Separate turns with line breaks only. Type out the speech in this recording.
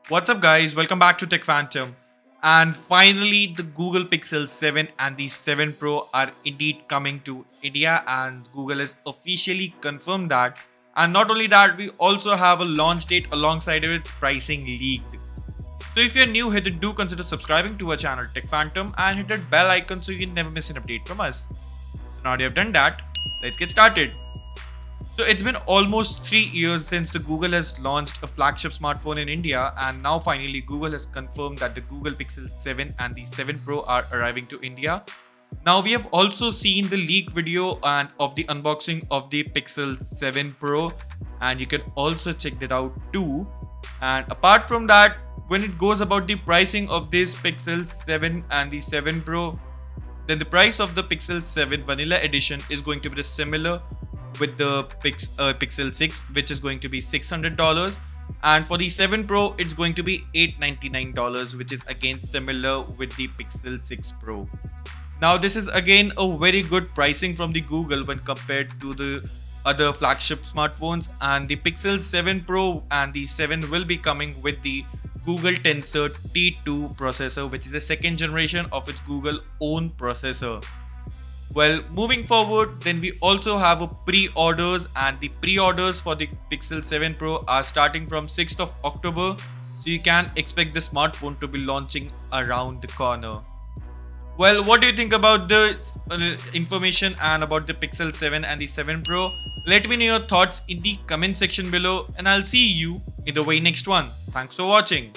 What's up guys, welcome back to Tech Phantom. And finally the Google Pixel 7 and the 7 Pro are indeed coming to India, and Google has officially confirmed that. And not only that, we also have a launch date alongside of its pricing leaked. So if you're new here, do consider subscribing to our channel Tech Phantom and hit that bell icon so you can never miss an update from us. So now that you've done that, let's get started. So it's been almost 3 years since the Google has launched a flagship smartphone in India, and now finally Google has confirmed that the Google Pixel 7 and the 7 Pro are arriving to India. Now we have also seen the leak video and of the unboxing of the Pixel 7 Pro, and you can also check that out too. And apart from that, when it goes about the pricing of this Pixel 7 and the 7 Pro, then the price of the Pixel 7 Vanilla Edition is going to be similar with the Pixel 6, which is going to be $600, and for the 7 Pro it's going to be $899, which is again similar with the Pixel 6 Pro. Now this is again a very good pricing from the Google when compared to the other flagship smartphones, and the Pixel 7 Pro and the 7 will be coming with the Google Tensor T2 processor, which is the second generation of its Google own processor. Well, moving forward, then we also have a pre-orders, and the pre-orders for the Pixel 7 Pro are starting from 6th of October. So you can expect the smartphone to be launching around the corner. Well, what do you think about the information and about the Pixel 7 and the 7 Pro? Let me know your thoughts in the comment section below, and I'll see you in the very next one. Thanks for watching.